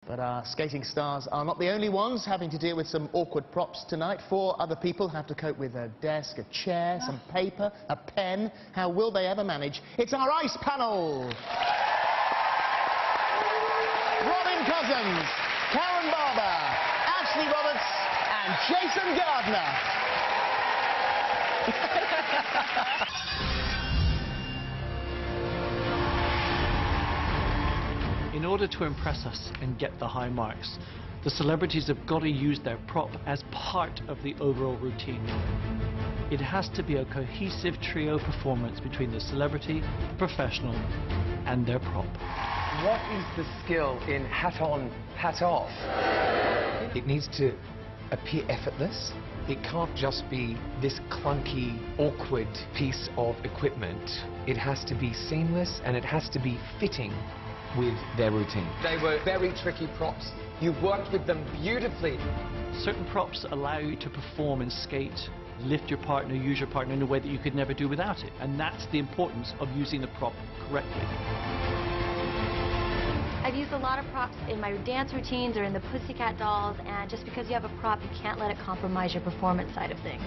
But our skating stars are not the only ones having to deal with some awkward props tonight. 4 other people have to cope with a desk, a chair, some paper, a pen. How will they ever manage? It's our ice panel! Robin Cousins, Karen Barber, Ashley Roberts and Jason Gardner. In order to impress us and get the high marks, the celebrities have got to use their prop as part of the overall routine. It has to be a cohesive trio performance between the celebrity, the professional, and their prop. What is the skill in hat on, hat off? It needs to appear effortless. It can't just be this clunky, awkward piece of equipment. It has to be seamless and it has to be fitting with their routine. They were very tricky props. You worked with them beautifully. Certain props allow you to perform and skate, lift your partner, use your partner in a way that you could never do without it. And that's the importance of using the prop correctly. I've used a lot of props in my dance routines or in the Pussycat Dolls, and just because you have a prop, you can't let it compromise your performance side of things.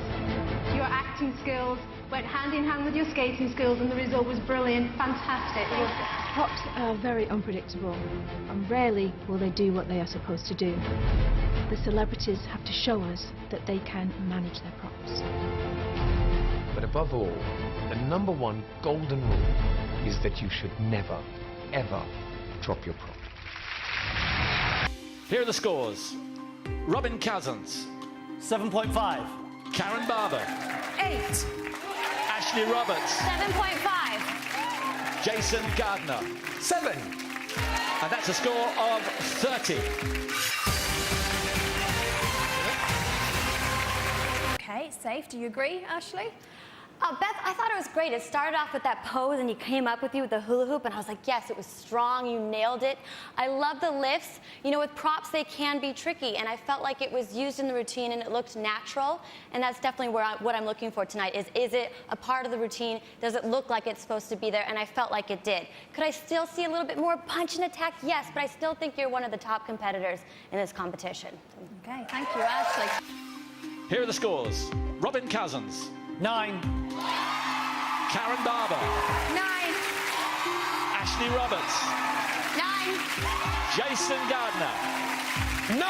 Your acting skills went hand in hand with your skating skills, and the result was brilliant, fantastic. Props are very unpredictable, and rarely will they do what they are supposed to do. The celebrities have to show us that they can manage their props. But above all, the #1 golden rule is that you should never, ever drop your prop. Here are the scores. Robin Cousins, 7.5. Karen Barber, 8. Ashley Roberts, 7.5. Jason Gardner, 7. and that's a score of 30. Okay, safe. Do you agree, Ashley? Oh, Beth, I thought it was great. It started off with that pose and you came up with you with the hula hoop, and I was like, yes, it was strong, you nailed it. I love the lifts. You know, with props, they can be tricky, and I felt like it was used in the routine and it looked natural, and that's definitely what I'm looking for tonight is it a part of the routine? Does it look like it's supposed to be there? And I felt like it did. Could I still see a little bit more punch and attack? Yes, but I still think you're one of the top competitors in this competition. Okay, thank you, Ashley. Here are the scores. Robin Cousins, 9. Karen Barber, 9. Ashley Roberts, 9. Jason Gardner, 9.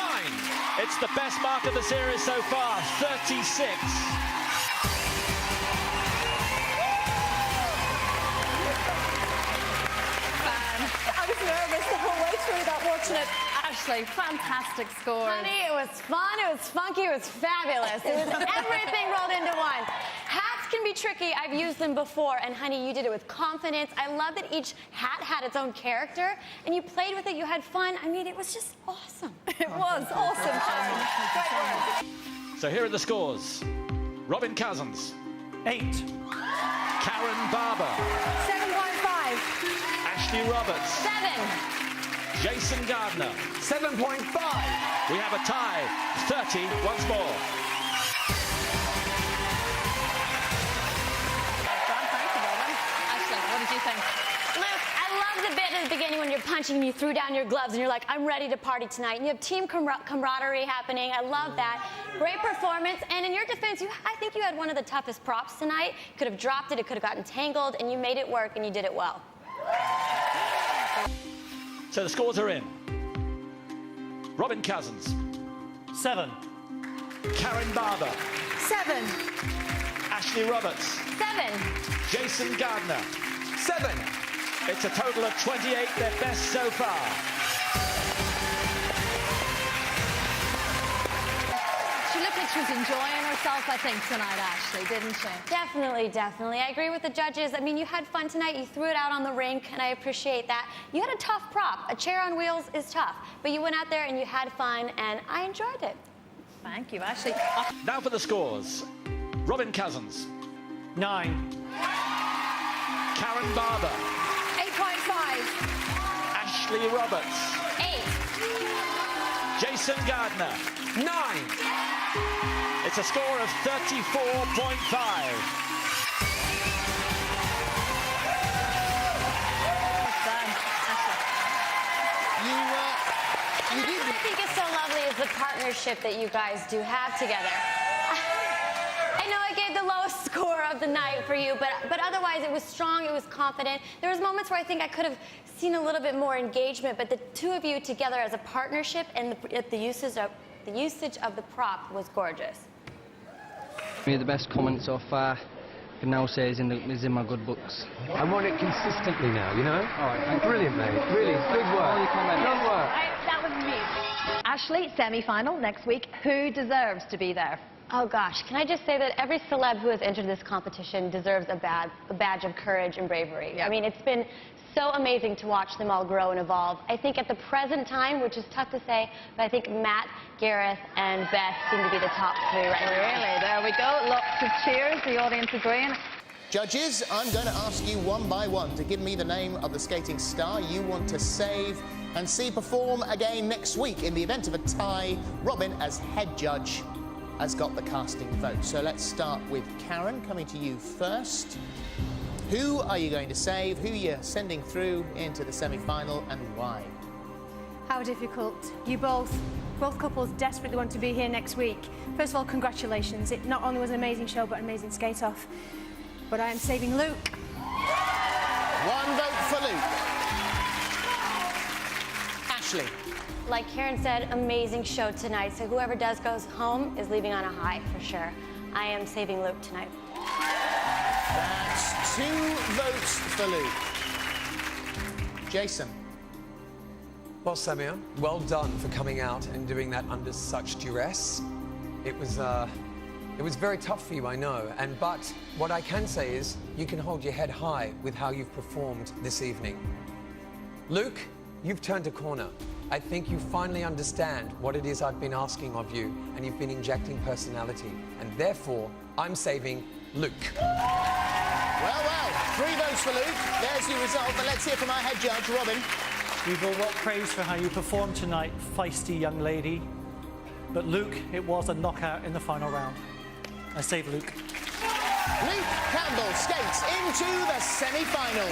It's the best mark of the series so far, 36. I was nervous the whole way through that, watching it. Ashley, fantastic score. Honey, it was fun, it was funky, it was fabulous. It was everything rolled into one. Hats can be tricky. I've used them before, and honey, you did it with confidence. I love that each hat had its own character, and you played with it, you had fun. I mean, it was just awesome. It was awesome. Great work. So here are the scores. Robin Cousins, 8. Karen Barber, 7.5. Ashley Roberts, 7. Jason Gardner. 7.5. We have a tie, 30 once more. Ashley, what did you think? Luke, I love the bit at the beginning when you're punching and you threw down your gloves and you're like, I'm ready to party tonight. And you have team camaraderie happening. I love that. Great performance. And in your defense, I think you had one of the toughest props tonight. Could have dropped it, it could have gotten tangled, and you made it work, and you did it well. So the scores are in. Robin Cousins, 7. Karen Barber, 7. Ashley Roberts, 7. Jason Gardner, 7. It's a total of 28, their best so far. She looked like she was enjoying herself, I think, tonight, Ashley, didn't she? Definitely, definitely. I agree with the judges. I mean, you had fun tonight. You threw it out on the rink, and I appreciate that. You had a tough prop. A chair on wheels is tough, but you went out there and you had fun, and I enjoyed it. Thank you, Ashley. Now for the scores. Robin Cousins, 9. Karen Barber, 8.5. Ashley Roberts, 8. Jason Gardner, 9. It's a score of 34.5. You I think is so lovely is the partnership that you guys do have together. I know I gave the lowest score of the night for you, but otherwise it was strong, it was confident. There was moments where I think I could have seen a little bit more engagement, but the two of you together as a partnership and the usage of the prop was gorgeous. The best comment so far, I can now say is in my good books. I want it consistently now, you know? All right, brilliant, mate. Really, good work. All your comments. Good work. That was me. Ashley, semi-final next week. Who deserves to be there? Oh gosh, can I just say that every celeb who has entered this competition deserves a badge of courage and bravery. Yeah. I mean, it's been so amazing to watch them all grow and evolve. I think at the present time, which is tough to say, but I think Matt, Gareth, and Beth seem to be the top three right now. Really? There we go. Lots of cheers. The audience agreeing. Judges, I'm going to ask you one by one to give me the name of the skating star you want to save and see perform again next week. In the event of a tie, Robin, as head judge, has got the casting vote. So let's start with Karen, coming to you first. Who are you going to save? Who are you sending through into the semi-final and why? How difficult. You both couples desperately want to be here next week. First of all, congratulations. It not only was an amazing show, but an amazing skate-off. But I am saving Luke. One vote for Luke. Ashley. Like Karen said, amazing show tonight. So whoever goes home is leaving on a high for sure. I am saving Luke tonight. That's 2 votes for Luke. Jason. Well, Samir, well done for coming out and doing that under such duress. It was very tough for you, I know. But what I can say is you can hold your head high with how you've performed this evening. Luke, you've turned a corner. I think you finally understand what it is I've been asking of you, and you've been injecting personality. And therefore, I'm saving Luke. Well, 3 votes for Luke. There's your result, but let's hear from our head judge, Robin. You've all got praise for how you performed tonight, feisty young lady. But Luke, it was a knockout in the final round. I save Luke. Luke Campbell skates into the semi-final.